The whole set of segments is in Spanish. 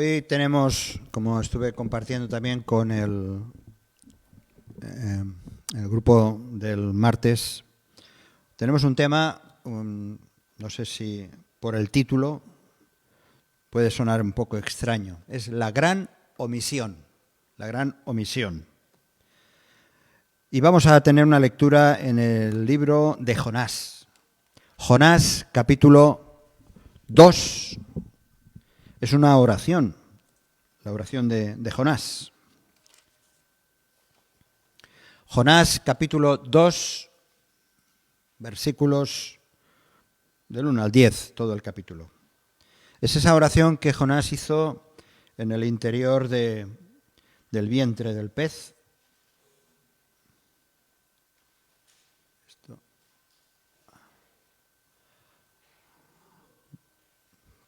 Hoy tenemos, como estuve compartiendo también con el grupo del martes, tenemos un tema, no sé si por el título puede sonar un poco extraño, es la gran omisión, la gran omisión. Y vamos a tener una lectura en el libro de Jonás. Jonás, capítulo 2. Es una oración, la oración de Jonás. Jonás, capítulo 2, versículos del 1 al 10, todo el capítulo. Es esa oración que Jonás hizo en el interior del vientre del pez.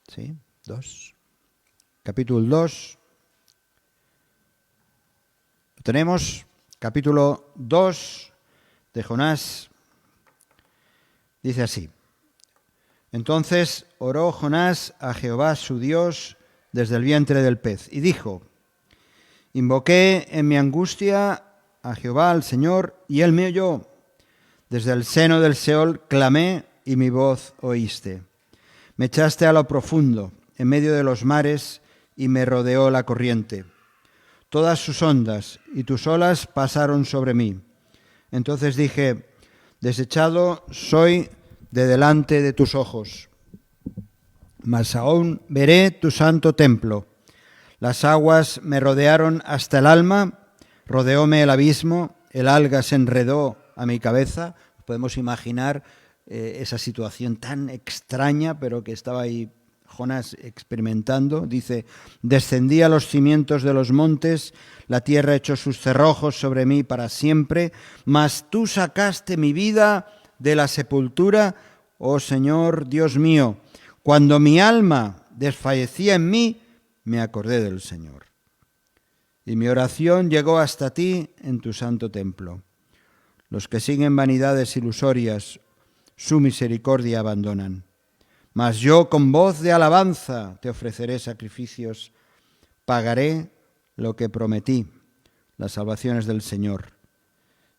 Sí, 2. Capítulo 2. Tenemos capítulo 2 de Jonás. Dice así: Entonces oró Jonás a Jehová su Dios desde el vientre del pez y dijo: Invoqué en mi angustia a Jehová, al Señor, y él me oyó. Desde el seno del Seol clamé y mi voz oíste. Me echaste a lo profundo, en medio de los mares, y me rodeó la corriente. Todas sus ondas y tus olas pasaron sobre mí. Entonces dije: Desechado soy de delante de tus ojos, mas aún veré tu santo templo. Las aguas me rodearon hasta el alma, rodeóme el abismo, el alga se enredó a mi cabeza. Podemos imaginar esa situación tan extraña, pero que estaba ahí Jonás experimentando. Dice: Descendí a los cimientos de los montes, la tierra echó sus cerrojos sobre mí para siempre, mas tú sacaste mi vida de la sepultura, oh Señor Dios mío. Cuando mi alma desfallecía en mí, me acordé del Señor. Y mi oración llegó hasta ti en tu santo templo. Los que siguen vanidades ilusorias, su misericordia abandonan. Mas yo con voz de alabanza te ofreceré sacrificios, pagaré lo que prometí, las salvaciones del Señor.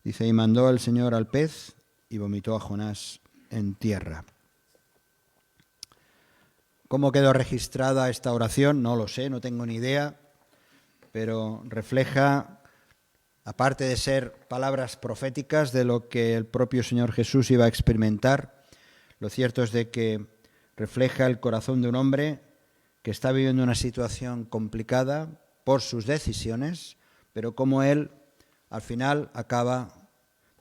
Dice: y mandó el Señor al pez y vomitó a Jonás en tierra. ¿Cómo quedó registrada esta oración? No lo sé, no tengo ni idea, pero refleja, aparte de ser palabras proféticas de lo que el propio Señor Jesús iba a experimentar, lo cierto es de que refleja el corazón de un hombre que está viviendo una situación complicada por sus decisiones, pero como él al final acaba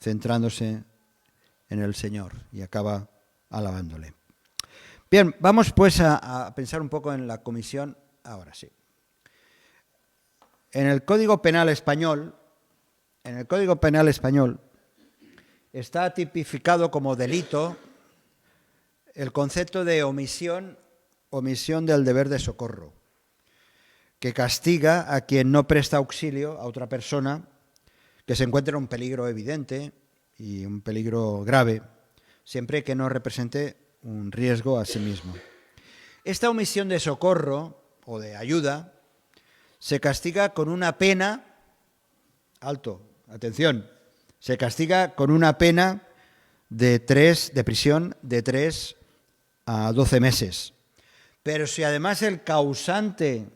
centrándose en el Señor y acaba alabándole. Bien, vamos pues a pensar un poco en la comisión ahora sí. En el Código Penal español, está tipificado como delito el concepto de omisión del deber de socorro, que castiga a quien no presta auxilio a otra persona que se encuentra en un peligro evidente y un peligro grave, siempre que no represente un riesgo a sí mismo. Esta omisión de socorro o de ayuda se castiga con una pena, se castiga con una pena de prisión de 3 a 12 meses. Pero si además el causante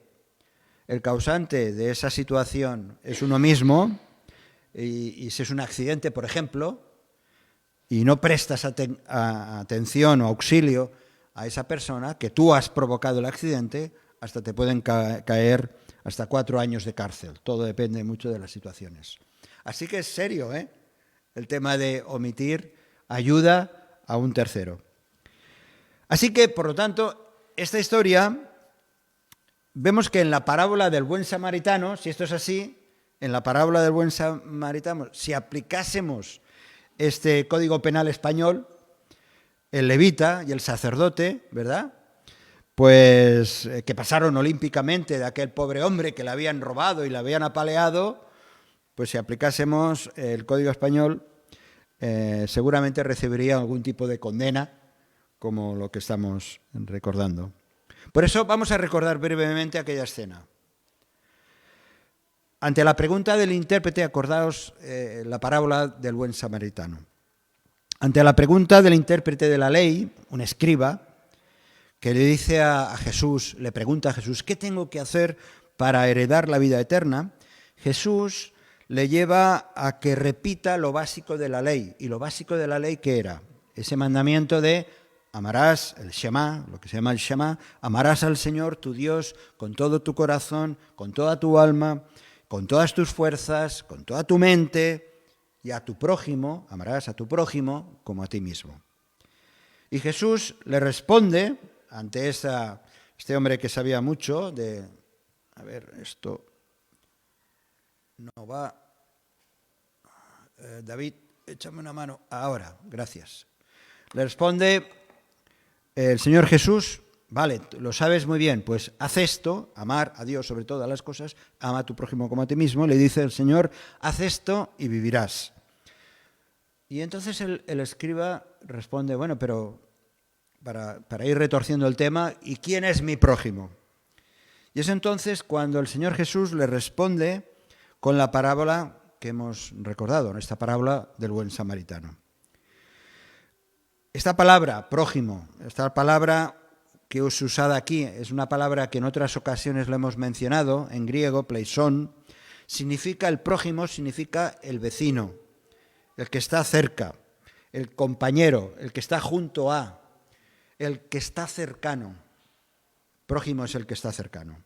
de esa situación es uno mismo, y si es un accidente, por ejemplo, y no prestas atención o auxilio a esa persona, que tú has provocado el accidente, hasta te pueden caer hasta 4 años de cárcel. Todo depende mucho de las situaciones. Así que es serio, el tema de omitir ayuda a un tercero. Así que, por lo tanto, esta historia, vemos que en la parábola del buen samaritano, si esto es así, en la parábola del buen samaritano, si aplicásemos este Código Penal español, el levita y el sacerdote, ¿verdad?, pues que pasaron olímpicamente de aquel pobre hombre que le habían robado y le habían apaleado, pues si aplicásemos el Código español, seguramente recibiría algún tipo de condena, como lo que estamos recordando. Por eso vamos a recordar brevemente aquella escena. Ante la pregunta del intérprete, acordaos la parábola del buen samaritano. Ante la pregunta del intérprete de la ley, un escriba, que le dice a Jesús, le pregunta a Jesús, ¿qué tengo que hacer para heredar la vida eterna? Jesús le lleva a que repita lo básico de la ley. ¿Y lo básico de la ley qué era? Ese mandamiento de amarás, el Shema, lo que se llama el Shema, amarás al Señor tu Dios con todo tu corazón, con toda tu alma, con todas tus fuerzas, con toda tu mente, y a tu prójimo, amarás a tu prójimo como a ti mismo. Y Jesús le responde ante este hombre que sabía mucho de, a ver, esto no va, David, échame una mano, ahora, gracias. Le responde el Señor Jesús, vale, lo sabes muy bien, pues haz esto, amar a Dios sobre todas las cosas, ama a tu prójimo como a ti mismo, le dice el Señor, haz esto y vivirás. Y entonces el escriba responde, bueno, pero para ir retorciendo el tema, ¿y quién es mi prójimo? Y es entonces cuando el Señor Jesús le responde con la parábola que hemos recordado, esta parábola del buen samaritano. Esta palabra, prójimo, esta palabra que es usada aquí, es una palabra que en otras ocasiones lo hemos mencionado, en griego, pleison, significa el prójimo, significa el vecino, el que está cerca, el compañero, el que está junto a, el que está cercano. Prójimo es el que está cercano.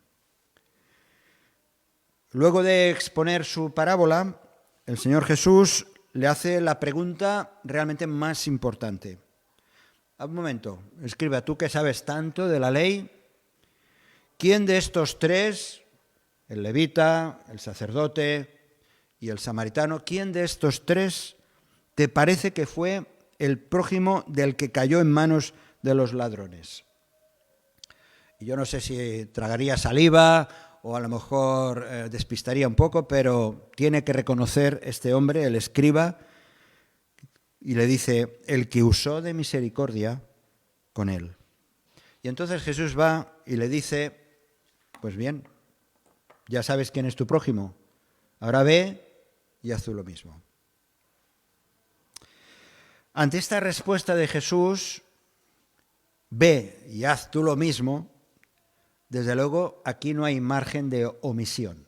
Luego de exponer su parábola, el Señor Jesús le hace la pregunta realmente más importante. Un momento, escriba, tú que sabes tanto de la ley, ¿quién de estos tres, el levita, el sacerdote y el samaritano, quién de estos tres te parece que fue el prójimo del que cayó en manos de los ladrones? Y yo no sé si tragaría saliva o a lo mejor despistaría un poco, pero tiene que reconocer este hombre, el escriba, y le dice, el que usó de misericordia con él. Y entonces Jesús va y le dice, pues bien, ya sabes quién es tu prójimo, ahora ve y haz tú lo mismo. Ante esta respuesta de Jesús, ve y haz tú lo mismo, desde luego aquí no hay margen de omisión.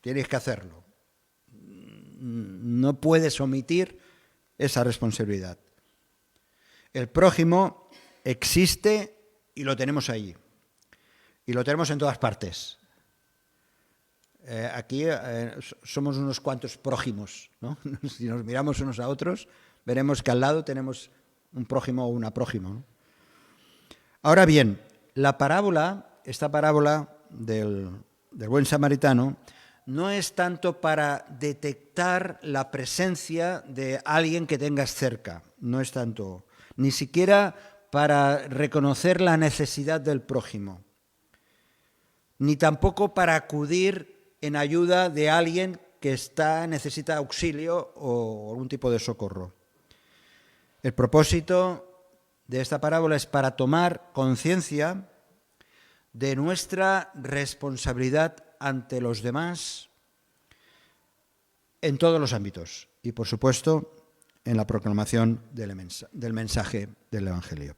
Tienes que hacerlo. No puedes omitir esa responsabilidad. El prójimo existe y lo tenemos ahí. Y lo tenemos en todas partes. Aquí somos unos cuantos prójimos, ¿no? Si nos miramos unos a otros, veremos que al lado tenemos un prójimo o una prójima, ¿no? Ahora bien, esta parábola del buen samaritano, no es tanto para detectar la presencia de alguien que tengas cerca, no es tanto, ni siquiera para reconocer la necesidad del prójimo, ni tampoco para acudir en ayuda de alguien que necesita auxilio o algún tipo de socorro. El propósito de esta parábola es para tomar conciencia de nuestra responsabilidad ante los demás en todos los ámbitos y, por supuesto, en la proclamación del mensaje del Evangelio.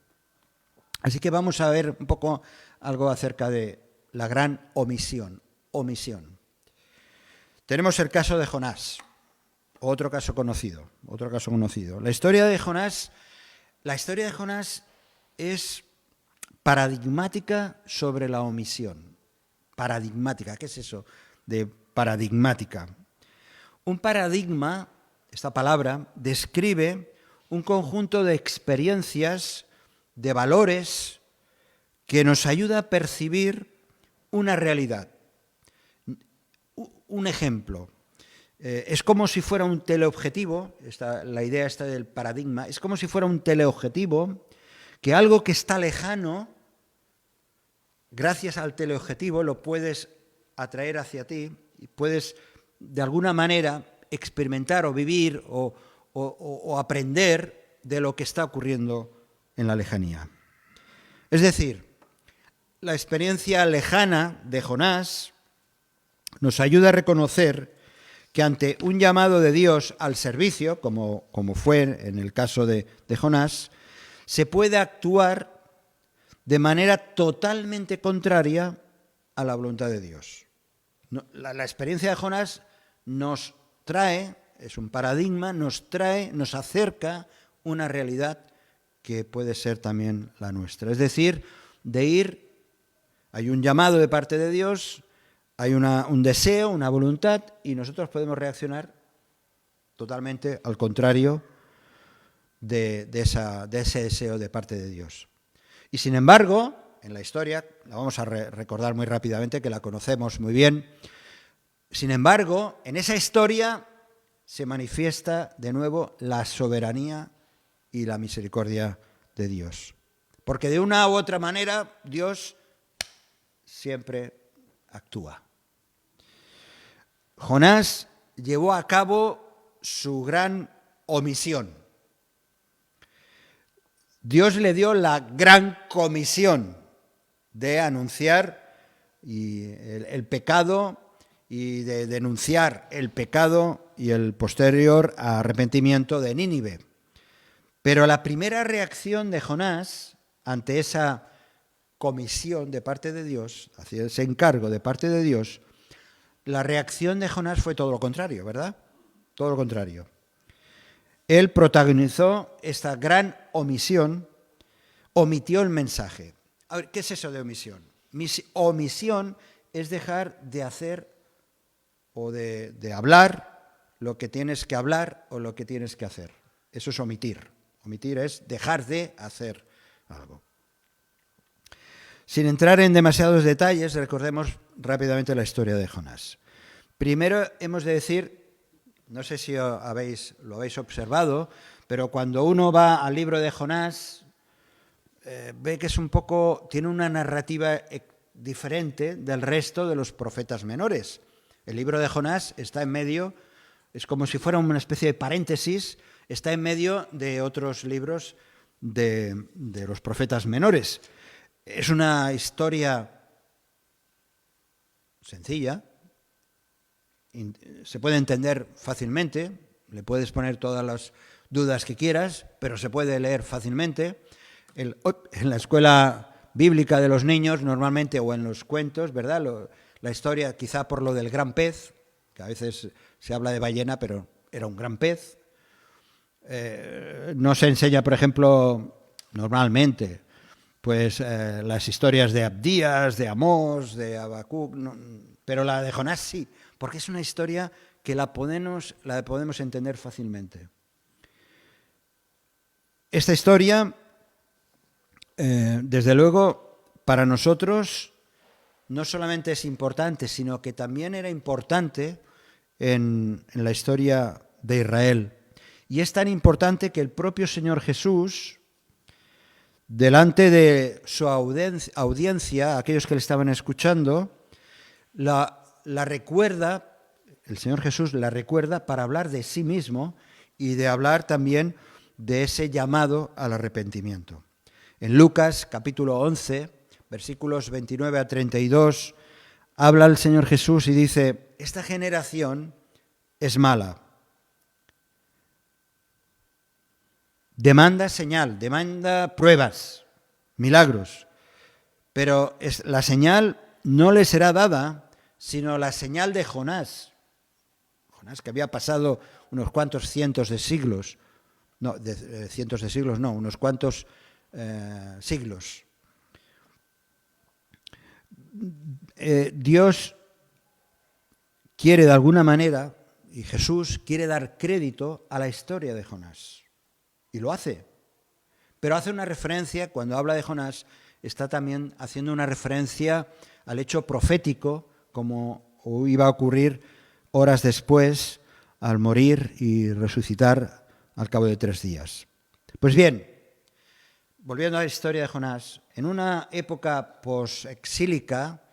Así que vamos a ver un poco algo acerca de la gran omisión. Tenemos el caso de Jonás, otro caso conocido. La historia de Jonás es paradigmática sobre la omisión. Paradigmática, ¿qué es eso de paradigmática? Un paradigma, esta palabra, describe un conjunto de experiencias, de valores, que nos ayuda a percibir una realidad. Un ejemplo, es como si fuera un teleobjetivo, la idea esta del paradigma, es como si fuera un teleobjetivo, que algo que está lejano, gracias al teleobjetivo lo puedes atraer hacia ti y puedes de alguna manera experimentar o vivir o aprender de lo que está ocurriendo en la lejanía. Es decir, la experiencia lejana de Jonás nos ayuda a reconocer que ante un llamado de Dios al servicio, como fue en el caso de Jonás, se puede actuar de manera totalmente contraria a la voluntad de Dios. La experiencia de Jonás nos trae, es un paradigma, nos acerca una realidad que puede ser también la nuestra. Es decir, hay un llamado de parte de Dios, hay un deseo, una voluntad, y nosotros podemos reaccionar totalmente al contrario de ese deseo de parte de Dios. Y sin embargo, en la historia, la vamos a recordar muy rápidamente, que la conocemos muy bien, sin embargo, en esa historia se manifiesta de nuevo la soberanía y la misericordia de Dios. Porque de una u otra manera Dios siempre actúa. Jonás llevó a cabo su gran omisión. Dios le dio la gran comisión de anunciar el pecado y de denunciar el pecado y el posterior arrepentimiento de Nínive. Pero la primera reacción de Jonás ante esa comisión de parte de Dios, hacia ese encargo de parte de Dios, la reacción de Jonás fue todo lo contrario, ¿verdad? Todo lo contrario. Él protagonizó esta gran omisión, omitió el mensaje. A ver, ¿qué es eso de omisión? Omisión es dejar de hacer o de hablar lo que tienes que hablar o lo que tienes que hacer. Eso es omitir. Omitir es dejar de hacer algo. Sin entrar en demasiados detalles, recordemos rápidamente la historia de Jonás. Primero hemos de decir, no sé si lo habéis observado, pero cuando uno va al libro de Jonás, ve que tiene una narrativa diferente del resto de los profetas menores. El libro de Jonás está en medio, es como si fuera una especie de paréntesis, está en medio de otros libros de los profetas menores. Es una historia sencilla, se puede entender fácilmente, le puedes poner todas las dudas que quieras, pero se puede leer fácilmente. En la escuela bíblica de los niños, normalmente, o en los cuentos, ¿verdad? La historia, quizá por lo del gran pez, que a veces se habla de ballena, pero era un gran pez. No se enseña, por ejemplo, normalmente, pues las historias de Abdías, de Amós, de Habacuc, no, pero la de Jonás sí, porque es una historia que la podemos entender fácilmente. Esta historia, desde luego, para nosotros no solamente es importante, sino que también era importante en la historia de Israel. Y es tan importante que el propio Señor Jesús, delante de su audiencia, aquellos que le estaban escuchando, la recuerda, el Señor Jesús la recuerda para hablar de sí mismo y de hablar también de ese llamado al arrepentimiento. En Lucas capítulo 11, versículos 29 a 32, habla el Señor Jesús y dice: esta generación es mala. Demanda señal, demanda pruebas, milagros, pero la señal no le será dada, sino la señal de Jonás. Jonás, que había pasado unos cuantos cientos de siglos, unos cuantos siglos. Dios quiere de alguna manera, y Jesús quiere dar crédito a la historia de Jonás. Y lo hace. Pero hace una referencia, cuando habla de Jonás, está también haciendo una referencia al hecho profético, como iba a ocurrir horas después, al morir y resucitar al cabo de 3 días. Pues bien, volviendo a la historia de Jonás, en una época posexílica,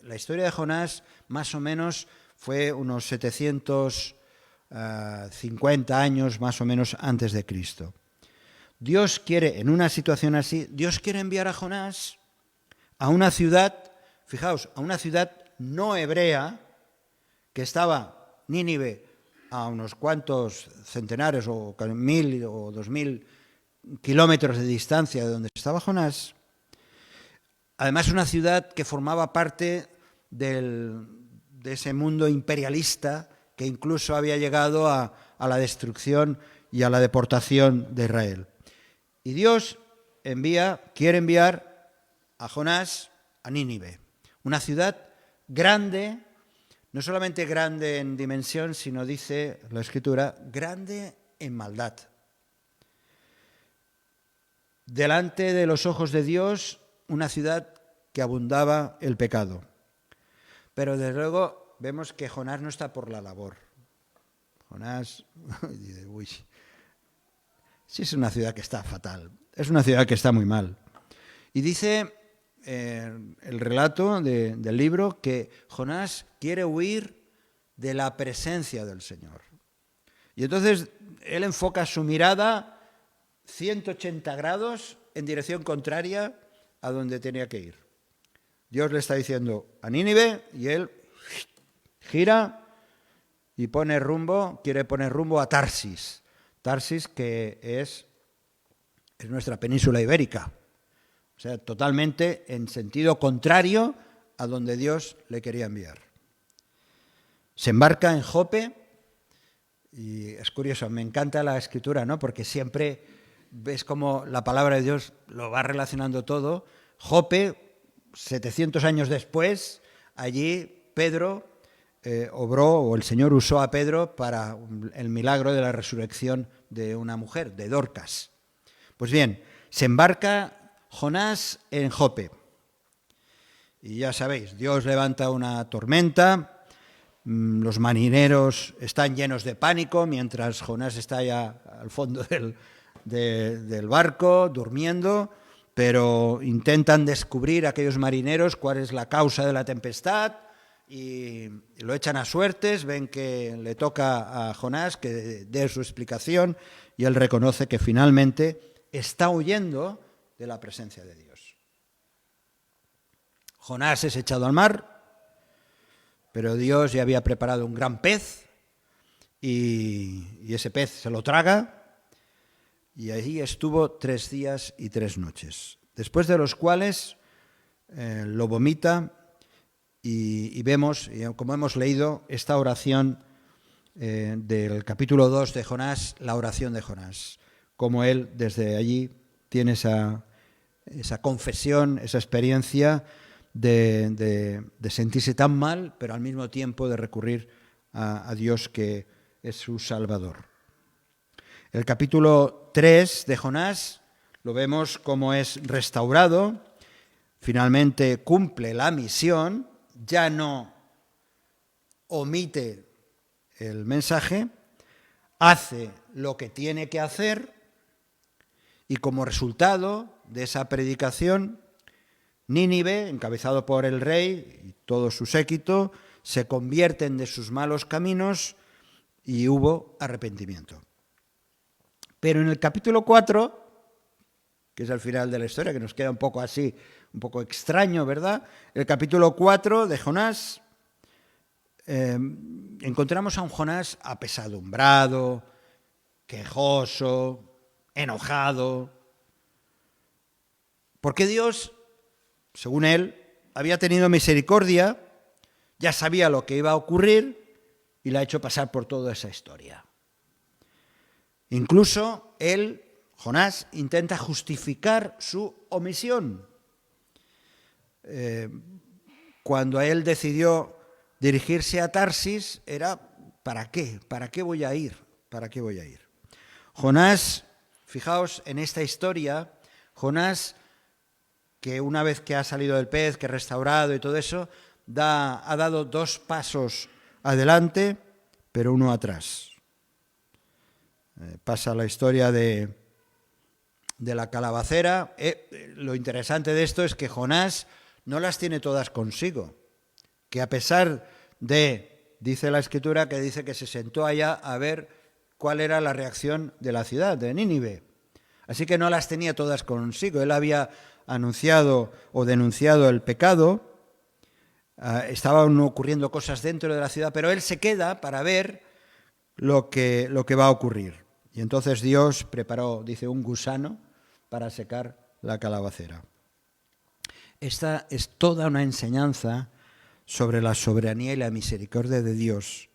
la historia de Jonás más o menos fue unos 750 años más o menos antes de Cristo. Dios quiere, en una situación así, Dios quiere enviar a Jonás a una ciudad, fijaos, a una ciudad no hebrea, que estaba Nínive a unos cuantos centenares o 1000 o 2000 kilómetros de distancia de donde estaba Jonás. Además, una ciudad que formaba parte de ese mundo imperialista que incluso había llegado a la destrucción y a la deportación de Israel. Y Dios quiere enviar a Jonás a Nínive, una ciudad grande, no solamente grande en dimensión, sino, dice la Escritura, grande en maldad. Delante de los ojos de Dios, una ciudad que abundaba el pecado. Pero desde luego vemos que Jonás no está por la labor. Jonás dice, uy, sí es una ciudad que está fatal, es una ciudad que está muy mal. Y dice el relato del libro que Jonás quiere huir de la presencia del Señor. Y entonces él enfoca su mirada 180 grados en dirección contraria a donde tenía que ir. Dios le está diciendo a Nínive y él gira y quiere poner rumbo a Tarsis. Tarsis, que es nuestra península ibérica. O sea, totalmente en sentido contrario a donde Dios le quería enviar. Se embarca en Jope y es curioso, me encanta la Escritura, ¿no? Porque siempre ves cómo la palabra de Dios lo va relacionando todo. Jope, 700 años después, allí Pedro obró, o el Señor usó a Pedro para el milagro de la resurrección de una mujer, de Dorcas. Pues bien, se embarca Jonás en Jope. Y ya sabéis, Dios levanta una tormenta, los marineros están llenos de pánico, mientras Jonás está ya al fondo del barco, durmiendo, pero intentan descubrir aquellos marineros cuál es la causa de la tempestad y lo echan a suertes, ven que le toca a Jonás que dé su explicación y él reconoce que finalmente está huyendo de la presencia de Dios. Jonás es echado al mar, pero Dios ya había preparado un gran pez y ese pez se lo traga y allí estuvo 3 días y 3 noches, después de los cuales lo vomita y vemos, como hemos leído, esta oración del capítulo 2 de Jonás, la oración de Jonás, como él desde allí tiene esa confesión, esa experiencia de sentirse tan mal, pero al mismo tiempo de recurrir a Dios que es su Salvador. El capítulo 3 de Jonás lo vemos como es restaurado, finalmente cumple la misión, ya no omite el mensaje, hace lo que tiene que hacer y como resultado de esa predicación, Nínive, encabezado por el rey y todo su séquito, se convierten de sus malos caminos y hubo arrepentimiento. Pero en el capítulo 4, que es el final de la historia, que nos queda un poco así, un poco extraño, ¿verdad? El capítulo 4 de Jonás, encontramos a un Jonás apesadumbrado, quejoso, enojado, porque Dios, según él, había tenido misericordia, ya sabía lo que iba a ocurrir y le ha hecho pasar por toda esa historia. Incluso él, Jonás, intenta justificar su omisión. Cuando él decidió dirigirse a Tarsis, era ¿para qué? ¿Para qué voy a ir? ¿Para qué voy a ir? Jonás, fijaos en esta historia, Jonás, que una vez que ha salido del pez, que ha restaurado y todo eso, ha dado 2 pasos adelante, pero 1 atrás. Pasa la historia de la calabacera. Lo interesante de esto es que Jonás no las tiene todas consigo, que a pesar de, dice la Escritura, que dice que se sentó allá a ver cuál era la reacción de la ciudad, de Nínive. Así que no las tenía todas consigo. Él había anunciado o denunciado el pecado, estaban ocurriendo cosas dentro de la ciudad, pero él se queda para ver lo que va a ocurrir. Y entonces Dios preparó, dice, un gusano para secar la calabacera. Esta es toda una enseñanza sobre la soberanía y la misericordia de Dios,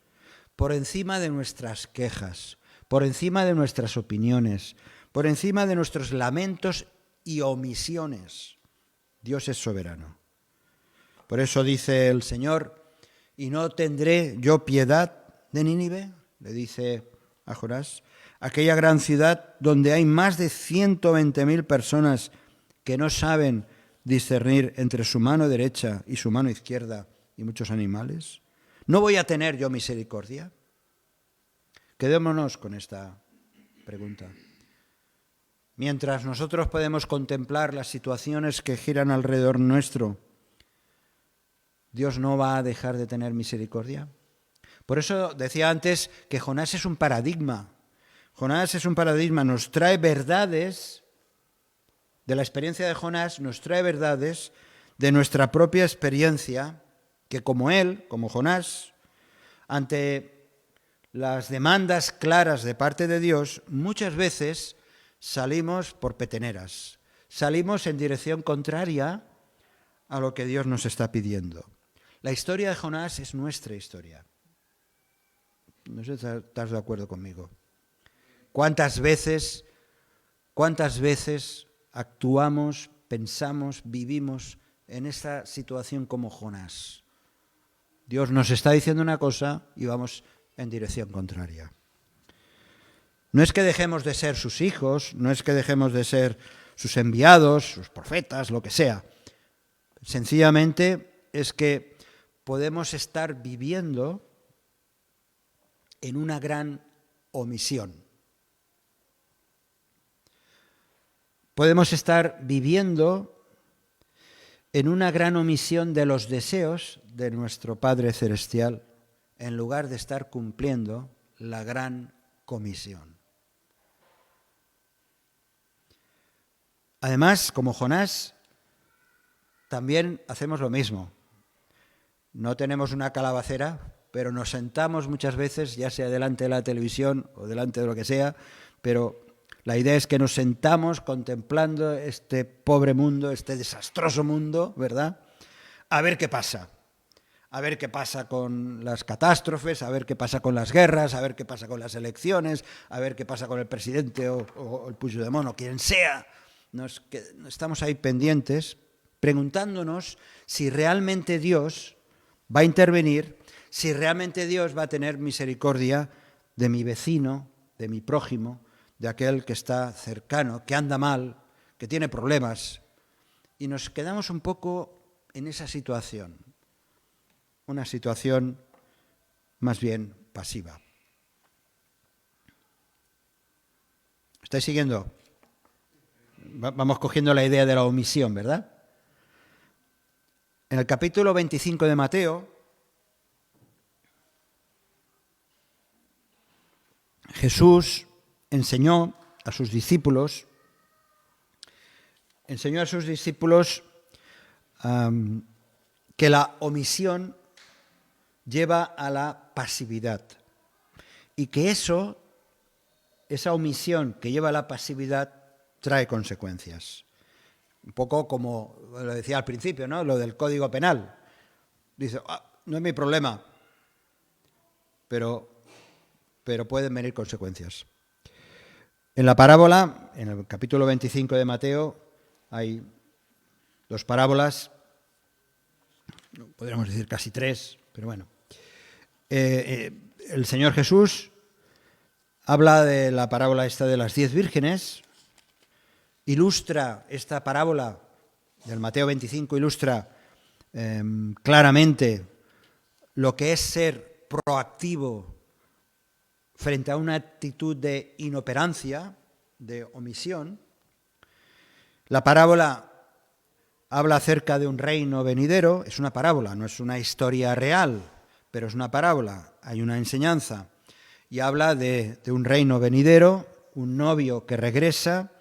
por encima de nuestras quejas, por encima de nuestras opiniones, por encima de nuestros lamentos y omisiones. Dios es soberano. Por eso dice el Señor, ¿y no tendré yo piedad de Nínive?, le dice a Jonás, aquella gran ciudad donde hay más de 120.000 personas que no saben discernir entre su mano derecha y su mano izquierda y muchos animales. ¿No voy a tener yo misericordia? Quedémonos con esta pregunta. Mientras nosotros podemos contemplar las situaciones que giran alrededor nuestro, ¿Dios no va a dejar de tener misericordia? Por eso decía antes que Jonás es un paradigma. Jonás es un paradigma, nos trae verdades de la experiencia de Jonás, nos trae verdades de nuestra propia experiencia, que como él, como Jonás, ante las demandas claras de parte de Dios, muchas veces salimos por peteneras, salimos en dirección contraria a lo que Dios nos está pidiendo. La historia de Jonás es nuestra historia. No sé si estás de acuerdo conmigo. ¿Cuántas veces actuamos, pensamos, vivimos en esta situación como Jonás? Dios nos está diciendo una cosa y vamos en dirección contraria. No es que dejemos de ser sus hijos, no es que dejemos de ser sus enviados, sus profetas, lo que sea. Sencillamente es que podemos estar viviendo en una gran omisión. Podemos estar viviendo en una gran omisión de los deseos de nuestro Padre Celestial, en lugar de estar cumpliendo la gran comisión. Además, como Jonás, también hacemos lo mismo. No tenemos una calabacera, pero nos sentamos muchas veces, ya sea delante de la televisión o delante de lo que sea, pero la idea es que nos sentamos contemplando este pobre mundo, este desastroso mundo, ¿verdad? A ver qué pasa. A ver qué pasa con las catástrofes, a ver qué pasa con las guerras, a ver qué pasa con las elecciones, a ver qué pasa con el presidente o el Puigdemont o quien sea. Estamos ahí pendientes, preguntándonos si realmente Dios va a intervenir, si realmente Dios va a tener misericordia de mi vecino, de mi prójimo, de aquel que está cercano, que anda mal, que tiene problemas. Y nos quedamos un poco en esa situación, una situación más bien pasiva. ¿Estáis siguiendo? Vamos cogiendo la idea de la omisión, ¿verdad? En el capítulo 25 de Mateo, Jesús enseñó a sus discípulos que la omisión lleva a la pasividad y que esa omisión que lleva a la pasividad trae consecuencias. Un poco como lo decía al principio, ¿no? Lo del Código Penal. Dice, no es mi problema, pero pueden venir consecuencias. En la parábola, en el capítulo 25 de Mateo, hay dos parábolas, podríamos decir casi tres, pero bueno. El Señor Jesús habla de la parábola esta de las 10 vírgenes, ilustra esta parábola del Mateo 25, ilustra claramente lo que es ser proactivo frente a una actitud de inoperancia, de omisión. La parábola habla acerca de un reino venidero, es una parábola, no es una historia real, pero es una parábola, hay una enseñanza, y habla de un reino venidero, un novio que regresa,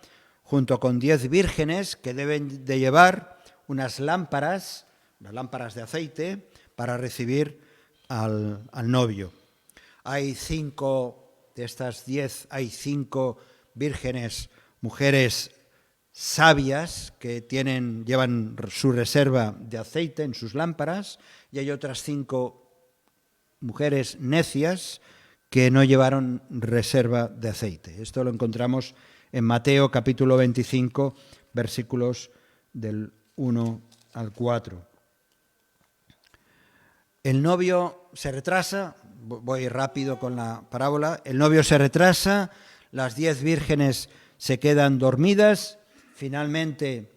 junto con 10 vírgenes que deben de llevar unas lámparas de aceite para recibir al novio. Hay 5 de estas 10, hay 5 vírgenes, mujeres sabias que llevan su reserva de aceite en sus lámparas, y hay otras 5 mujeres necias que no llevaron reserva de aceite. Esto lo encontramos en Mateo capítulo 25, versículos del 1 al 4. El novio se retrasa, voy rápido con la parábola, el novio se retrasa, las 10 vírgenes se quedan dormidas, finalmente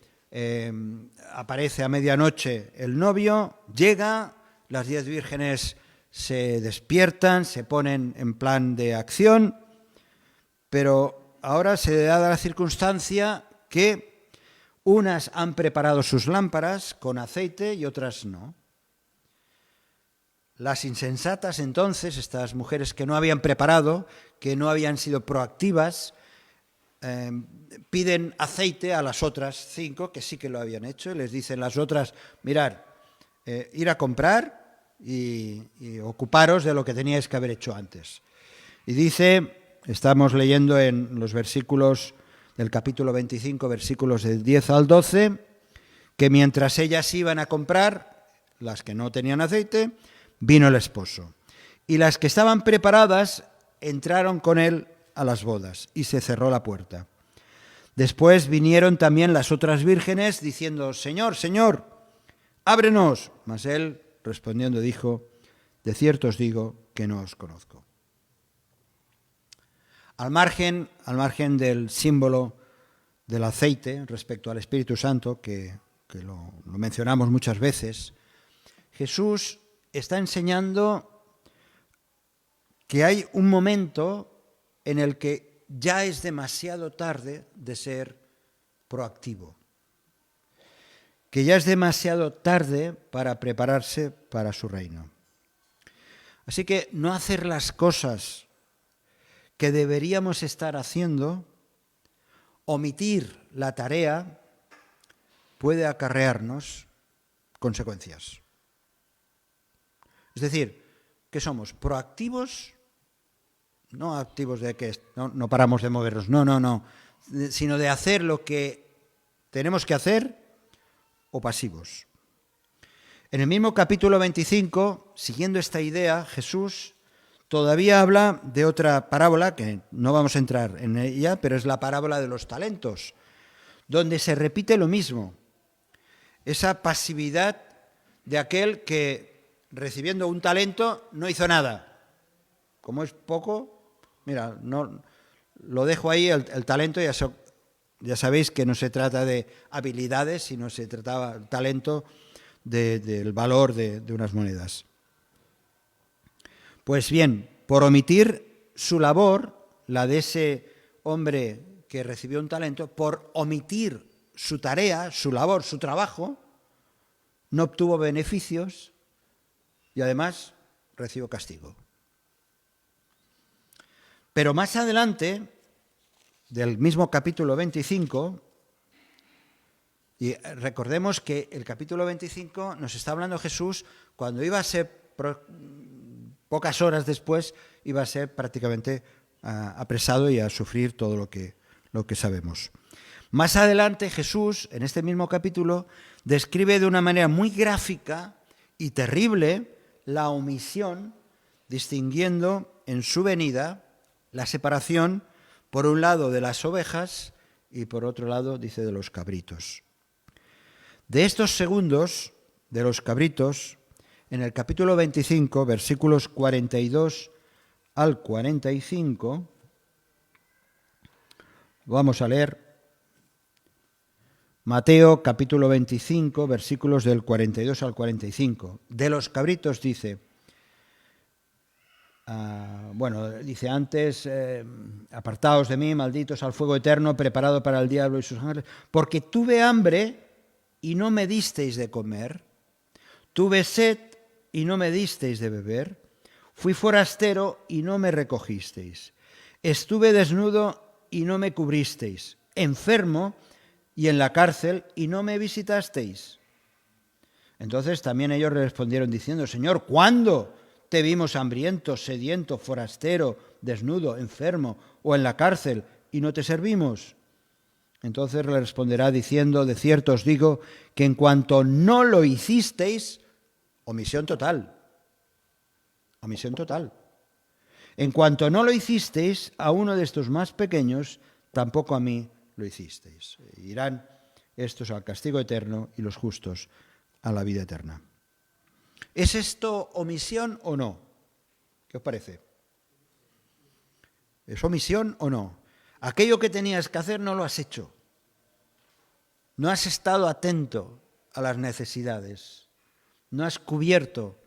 aparece a medianoche el novio, llega, las 10 vírgenes se despiertan, se ponen en plan de acción, pero ahora se da la circunstancia que unas han preparado sus lámparas con aceite y otras no. Las insensatas entonces, estas mujeres que no habían preparado, que no habían sido proactivas, piden aceite a las otras 5 que sí que lo habían hecho, y les dicen las otras, mirad, ir a comprar y ocuparos de lo que teníais que haber hecho antes. Y dice, estamos leyendo en los versículos del capítulo 25, versículos del 10 al 12, que mientras ellas iban a comprar, las que no tenían aceite, vino el esposo. Y las que estaban preparadas entraron con él a las bodas y se cerró la puerta. Después vinieron también las otras vírgenes diciendo, Señor, Señor, ábrenos. Mas él, respondiendo, dijo, de cierto os digo que no os conozco. Al margen del símbolo del aceite respecto al Espíritu Santo, que lo mencionamos muchas veces, Jesús está enseñando que hay un momento en el que ya es demasiado tarde de ser proactivo, que ya es demasiado tarde para prepararse para su reino. Así que no hacer las cosas que deberíamos estar haciendo, omitir la tarea, puede acarrearnos consecuencias. Es decir, ¿qué somos? ¿Proactivos? No activos de que no paramos de movernos, no, sino de hacer lo que tenemos que hacer, o pasivos. En el mismo capítulo 25, siguiendo esta idea, Jesús todavía habla de otra parábola, que no vamos a entrar en ella, pero es la parábola de los talentos, donde se repite lo mismo, esa pasividad de aquel que recibiendo un talento no hizo nada. Como es poco, mira, no lo dejo ahí, el talento, ya sabéis que no se trata de habilidades, sino se trataba el talento del valor de unas monedas. Pues bien, por omitir su labor, la de ese hombre que recibió un talento, por omitir su tarea, su labor, su trabajo, no obtuvo beneficios y además recibió castigo. Pero más adelante, del mismo capítulo 25, y recordemos que el capítulo 25 nos está hablando Jesús cuando iba a ser, pocas horas después, iba a ser prácticamente apresado y a sufrir todo lo que sabemos. Más adelante Jesús, en este mismo capítulo, describe de una manera muy gráfica y terrible la omisión, distinguiendo en su venida la separación, por un lado, de las ovejas y por otro lado, dice, de los cabritos. De estos segundos, de los cabritos, en el capítulo 25, versículos 42 al 45, vamos a leer Mateo capítulo 25, versículos del 42 al 45. De los cabritos dice, dice antes, apartaos de mí, malditos, al fuego eterno, preparado para el diablo y sus ángeles, porque tuve hambre y no me disteis de comer, tuve sed y no me disteis de beber, fui forastero y no me recogisteis, estuve desnudo y no me cubristeis, enfermo y en la cárcel y no me visitasteis? Entonces también ellos respondieron diciendo: Señor, ¿cuándo te vimos hambriento, sediento, forastero, desnudo, enfermo o en la cárcel y no te servimos? Entonces le responderá diciendo: de cierto os digo que en cuanto no lo hicisteis, omisión total, en cuanto no lo hicisteis a uno de estos más pequeños, tampoco a mí lo hicisteis. Irán estos al castigo eterno y los justos a la vida eterna. ¿Es esto omisión o no? ¿Qué os parece? ¿Es omisión o no? Aquello que tenías que hacer no lo has hecho. No has estado atento a las necesidades. No has cubierto.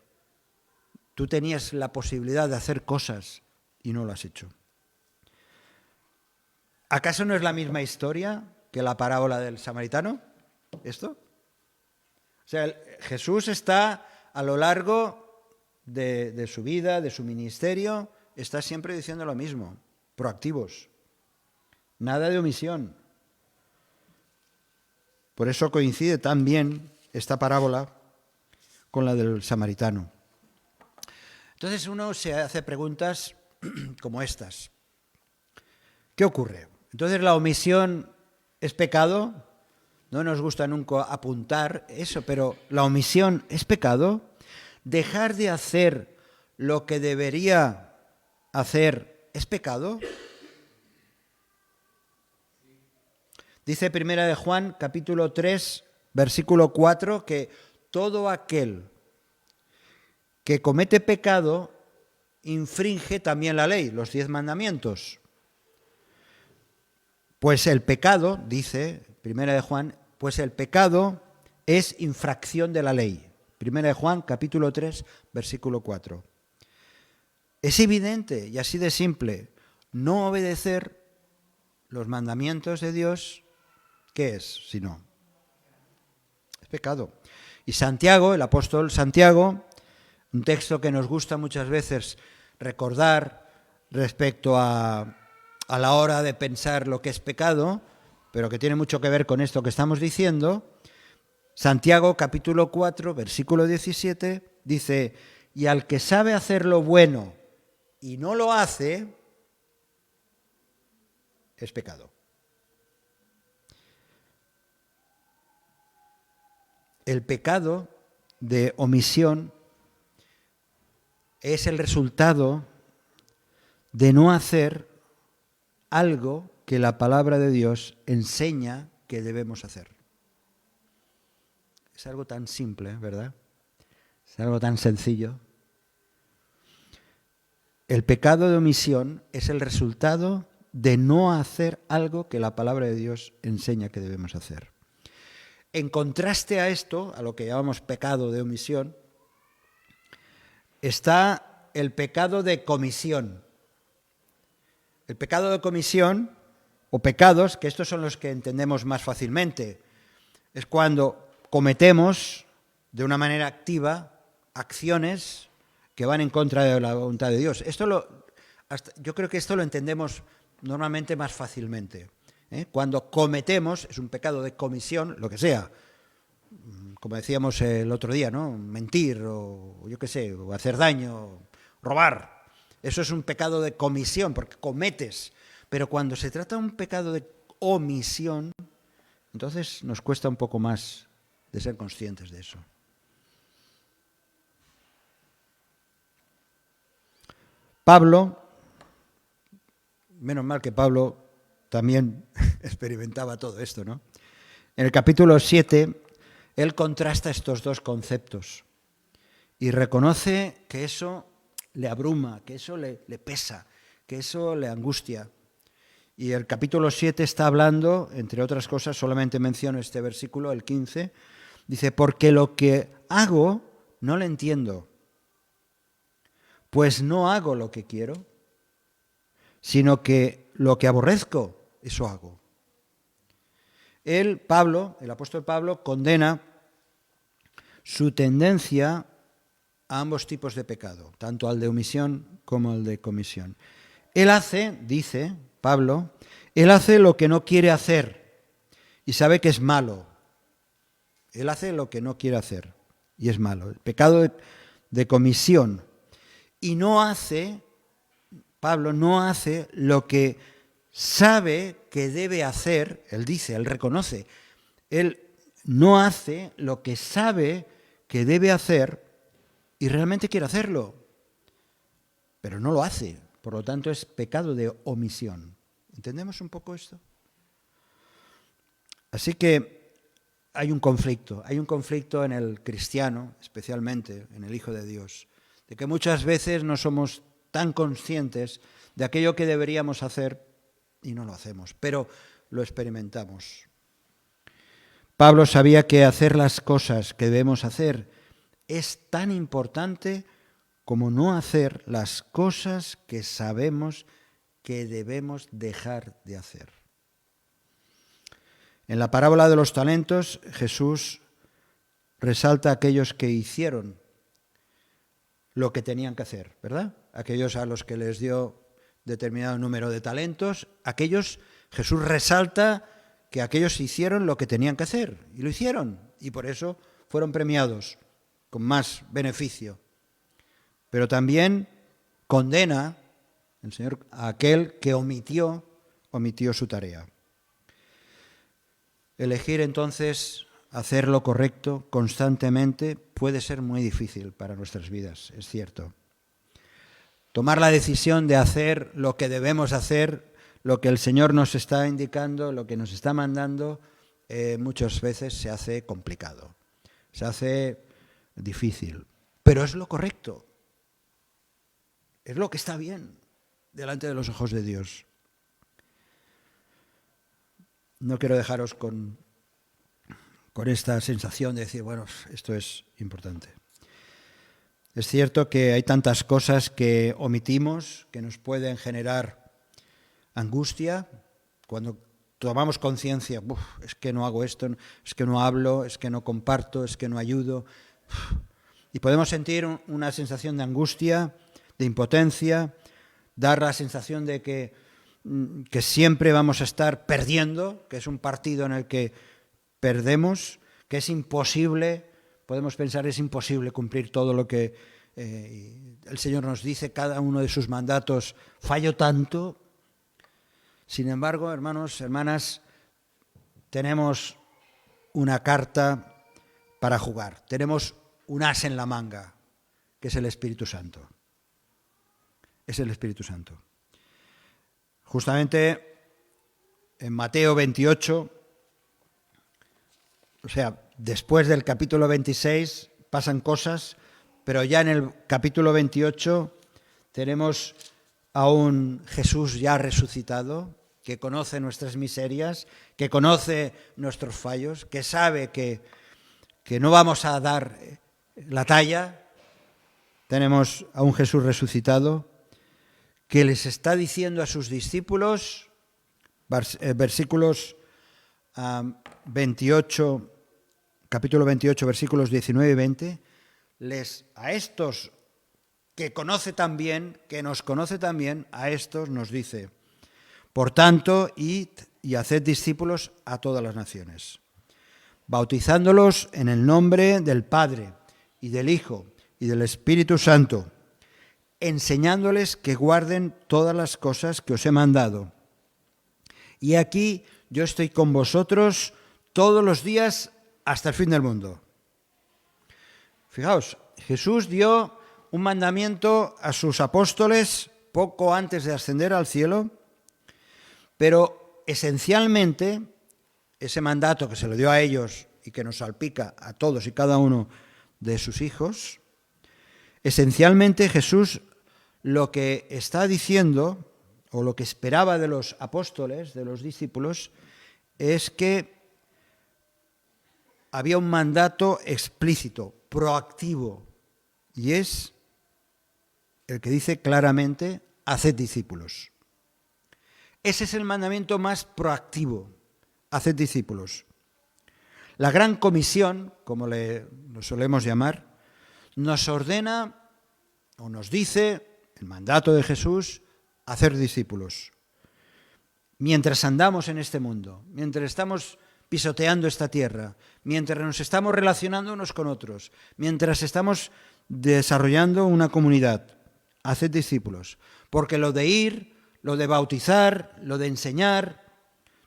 Tú tenías la posibilidad de hacer cosas y no lo has hecho. ¿Acaso no es la misma historia que la parábola del samaritano? ¿Esto? O sea, Jesús está a lo largo de su vida, de su ministerio, está siempre diciendo lo mismo, proactivos, nada de omisión. Por eso coincide tan bien esta parábola con la del samaritano. Entonces uno se hace preguntas como estas. ¿Qué ocurre? Entonces la omisión es pecado. No nos gusta nunca apuntar eso, pero la omisión es pecado. Dejar de hacer lo que debería hacer es pecado. Dice Primera de Juan, capítulo 3, versículo 4, que todo aquel que comete pecado infringe también la ley, los 10 mandamientos. Pues el pecado, dice Primera de Juan, pues el pecado es infracción de la ley. Primera de Juan, capítulo 3, versículo 4. Es evidente y así de simple, no obedecer los mandamientos de Dios, ¿qué es? Si no, es pecado. Y Santiago, el apóstol Santiago, un texto que nos gusta muchas veces recordar respecto a la hora de pensar lo que es pecado, pero que tiene mucho que ver con esto que estamos diciendo. Santiago capítulo 4, versículo 17, dice: y al que sabe hacer lo bueno y no lo hace, es pecado. El pecado de omisión es el resultado de no hacer algo que la palabra de Dios enseña que debemos hacer. Es algo tan simple, ¿verdad? Es algo tan sencillo. El pecado de omisión es el resultado de no hacer algo que la palabra de Dios enseña que debemos hacer. En contraste a esto, a lo que llamamos pecado de omisión, está el pecado de comisión. El pecado de comisión, o pecados, que estos son los que entendemos más fácilmente, es cuando cometemos de una manera activa acciones que van en contra de la voluntad de Dios. Yo creo que esto lo entendemos normalmente más fácilmente. Cuando cometemos, es un pecado de comisión, lo que sea, como decíamos el otro día, ¿no? Mentir, o yo qué sé, o hacer daño, robar. Eso es un pecado de comisión, porque cometes. Pero cuando se trata de un pecado de omisión, entonces nos cuesta un poco más de ser conscientes de eso. Pablo, menos mal que Pablo también experimentaba todo esto, ¿no? En el capítulo 7, él contrasta estos dos conceptos y reconoce que eso le abruma, que eso le pesa, que eso le angustia. Y el capítulo 7 está hablando, entre otras cosas, solamente menciono este versículo, el 15, dice: porque lo que hago no lo entiendo, pues no hago lo que quiero, sino que lo que aborrezco, eso hago. Él, Pablo, el apóstol Pablo, condena su tendencia a ambos tipos de pecado, tanto al de omisión como al de comisión. Él hace, dice Pablo, Él hace lo que no quiere hacer y sabe que es malo. Él hace lo que no quiere hacer y es malo. El pecado de comisión. Y Pablo no hace lo que sabe que debe hacer. Él dice, él reconoce. Él no hace lo que sabe que debe hacer y realmente quiere hacerlo, pero no lo hace. Por lo tanto, es pecado de omisión. ¿Entendemos un poco esto? Así que hay un conflicto en el cristiano, especialmente en el Hijo de Dios, de que muchas veces no somos tan conscientes de aquello que deberíamos hacer y no lo hacemos, pero lo experimentamos. Pablo sabía que hacer las cosas que debemos hacer es tan importante como no hacer las cosas que sabemos que debemos dejar de hacer. En la parábola de los talentos, Jesús resalta a aquellos que hicieron lo que tenían que hacer, ¿verdad? Aquellos a los que les dio determinado número de talentos, Jesús resalta que aquellos hicieron lo que tenían que hacer, y lo hicieron, y por eso fueron premiados con más beneficio. Pero también condena el Señor a aquel que omitió su tarea. Elegir entonces hacer lo correcto constantemente puede ser muy difícil para nuestras vidas, es cierto. Tomar la decisión de hacer lo que debemos hacer, lo que el Señor nos está indicando, lo que nos está mandando, muchas veces se hace complicado, se hace difícil, pero es lo correcto, es lo que está bien delante de los ojos de Dios. No quiero dejaros con esta sensación de decir, bueno, esto es importante. Es cierto que hay tantas cosas que omitimos, que nos pueden generar angustia, cuando tomamos conciencia, es que no hago esto, es que no hablo, es que no comparto, es que no ayudo. Y podemos sentir una sensación de angustia, de impotencia, dar la sensación de que siempre vamos a estar perdiendo, que es un partido en el que perdemos, que es imposible, podemos pensar es imposible cumplir todo lo que el Señor nos dice, cada uno de sus mandatos, fallo tanto. Sin embargo, hermanos, hermanas, tenemos una carta para jugar, tenemos un as en la manga, que es el Espíritu Santo. Es el Espíritu Santo. Justamente en Mateo 28, o sea, después del capítulo 26 pasan cosas, pero ya en el capítulo 28 tenemos a un Jesús ya resucitado, que conoce nuestras miserias, que conoce nuestros fallos, que sabe que no vamos a dar la talla. Tenemos a un Jesús resucitado que les está diciendo a sus discípulos, versículos 28, capítulo 28, versículos 19 y 20, a estos que conoce también, que nos conoce también, a estos nos dice, por tanto, id y haced discípulos a todas las naciones, bautizándolos en el nombre del Padre y del Hijo y del Espíritu Santo, enseñándoles que guarden todas las cosas que os he mandado. Y aquí yo estoy con vosotros todos los días hasta el fin del mundo. Fijaos, Jesús dio un mandamiento a sus apóstoles poco antes de ascender al cielo, pero esencialmente ese mandato que se lo dio a ellos y que nos salpica a todos y cada uno de sus hijos, esencialmente Jesús lo que está diciendo, o lo que esperaba de los apóstoles, de los discípulos, es que había un mandato explícito, proactivo, y es el que dice claramente, haced discípulos. Ese es el mandamiento más proactivo, haced discípulos. La gran comisión, como lo solemos llamar, nos ordena o nos dice, el mandato de Jesús, hacer discípulos. mientras andamos en este mundo, mientras estamos pisoteando esta tierra, mientras nos estamos relacionando unos con otros, mientras estamos desarrollando una comunidad. Haced discípulos, porque lo de ir, lo de bautizar, lo de enseñar,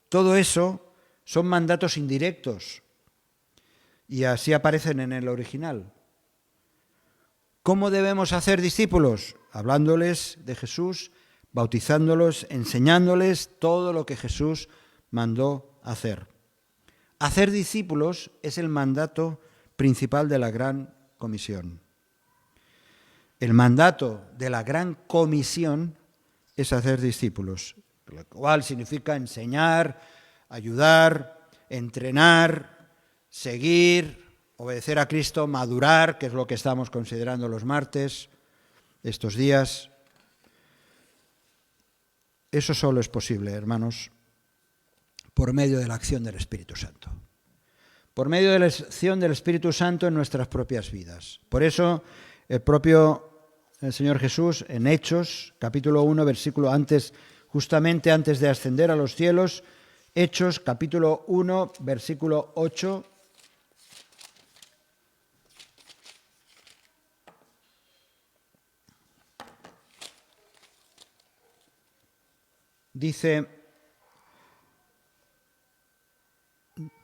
todo eso son mandatos indirectos y así aparecen en el original. ¿Cómo debemos hacer discípulos? Hablándoles de Jesús, bautizándolos, enseñándoles todo lo que Jesús mandó hacer. Hacer discípulos es el mandato principal de la Gran Comisión. El mandato de la Gran Comisión es hacer discípulos, lo cual significa enseñar, ayudar, entrenar, seguir, obedecer a Cristo, madurar, que es lo que estamos considerando los martes, estos días. Eso solo es posible, hermanos, por medio de la acción del Espíritu Santo. Por medio de la acción del Espíritu Santo en nuestras propias vidas. Por eso el Señor Jesús en Hechos, capítulo 1, versículo justamente antes de ascender a los cielos, Hechos, capítulo 1, versículo 8, dice: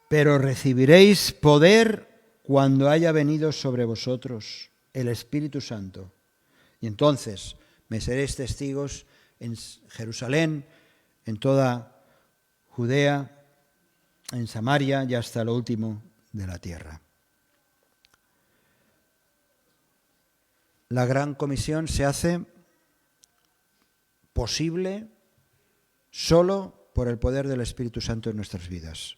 pero recibiréis poder cuando haya venido sobre vosotros el Espíritu Santo. Y entonces me seréis testigos en Jerusalén, en toda Judea, en Samaria y hasta lo último de la tierra. La Gran Comisión se hace posible solo por el poder del Espíritu Santo en nuestras vidas.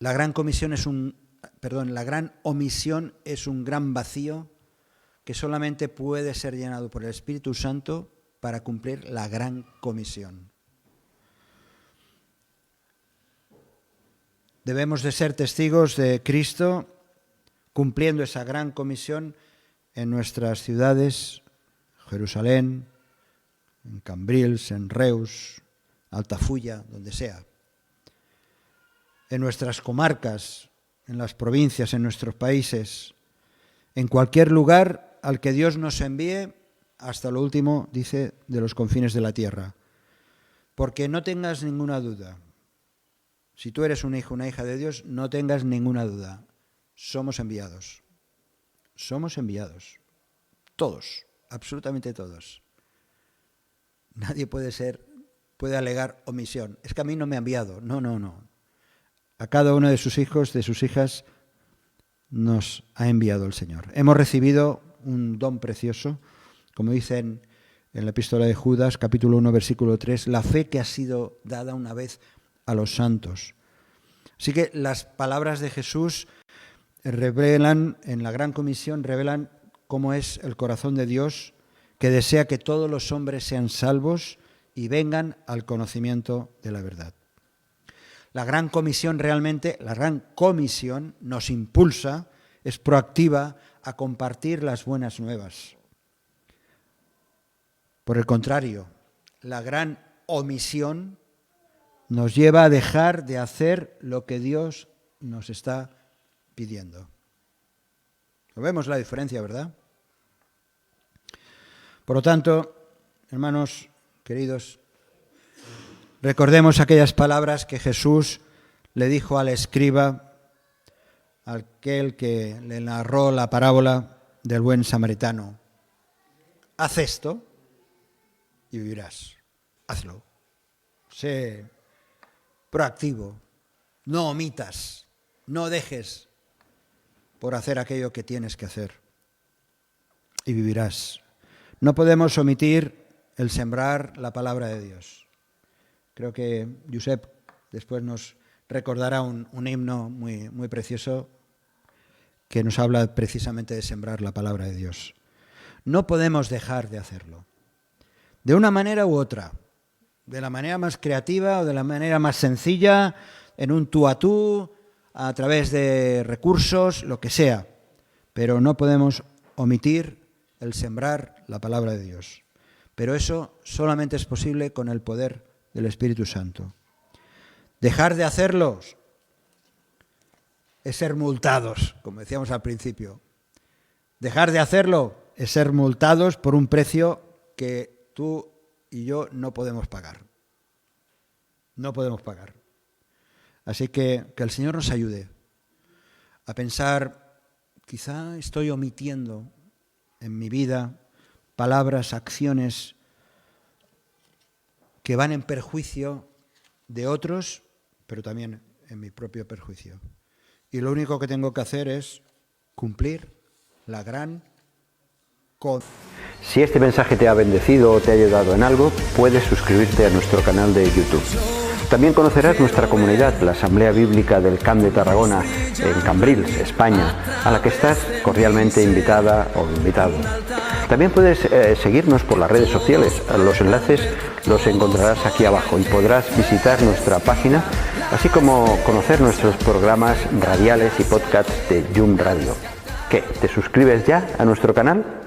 La Gran Omisión es un gran vacío que solamente puede ser llenado por el Espíritu Santo para cumplir la Gran Comisión. Debemos de ser testigos de Cristo cumpliendo esa Gran Comisión en nuestras ciudades, Jerusalén, en Cambrils, en Reus, Altafulla, donde sea. En nuestras comarcas, en las provincias, en nuestros países, en cualquier lugar al que Dios nos envíe, hasta lo último, dice, de los confines de la tierra. Porque no tengas ninguna duda, si tú eres un hijo, una hija de Dios, no tengas ninguna duda, somos enviados. Somos enviados. Todos, absolutamente todos. Nadie puede alegar omisión. Es que a mí no me ha enviado. No. A cada uno de sus hijos, de sus hijas, nos ha enviado el Señor. Hemos recibido un don precioso, como dicen en la epístola de Judas, capítulo 1, versículo 3, la fe que ha sido dada una vez a los santos. Así que las palabras de Jesús revelan, en la Gran Comisión, revelan cómo es el corazón de Dios, que desea que todos los hombres sean salvos y vengan al conocimiento de la verdad. La Gran Comisión nos impulsa, es proactiva a compartir las buenas nuevas. Por el contrario, la Gran Omisión nos lleva a dejar de hacer lo que Dios nos está pidiendo. ¿Lo vemos la diferencia, verdad? Por lo tanto, hermanos queridos, recordemos aquellas palabras que Jesús le dijo al escriba, aquel que le narró la parábola del buen samaritano. Haz esto y vivirás. Hazlo. Sé proactivo. No omitas. No dejes por hacer aquello que tienes que hacer. Y vivirás. No podemos omitir el sembrar la palabra de Dios. Creo que Josep después nos recordará un himno muy, muy precioso que nos habla precisamente de sembrar la palabra de Dios. No podemos dejar de hacerlo. De una manera u otra, de la manera más creativa o de la manera más sencilla, en un tú a tú, a través de recursos, lo que sea. Pero no podemos omitir el sembrar la palabra de Dios. Pero eso solamente es posible con el poder del Espíritu Santo. Dejar de hacerlos es ser multados, como decíamos al principio. Dejar de hacerlo es ser multados por un precio que tú y yo no podemos pagar. No podemos pagar. Así que el Señor nos ayude a pensar, quizá estoy omitiendo en mi vida palabras, acciones que van en perjuicio de otros, pero también en mi propio perjuicio. Y lo único que tengo que hacer es cumplir la gran conciencia. Si este mensaje te ha bendecido o te ha ayudado en algo, puedes suscribirte a nuestro canal de YouTube. También conocerás nuestra comunidad, la Asamblea Bíblica del Camp de Tarragona, en Cambrils, España, a la que estás cordialmente invitada o invitado. También puedes seguirnos por las redes sociales. Los enlaces los encontrarás aquí abajo y podrás visitar nuestra página, así como conocer nuestros programas radiales y podcasts de Yum Radio. ¿Qué? ¿Te suscribes ya a nuestro canal?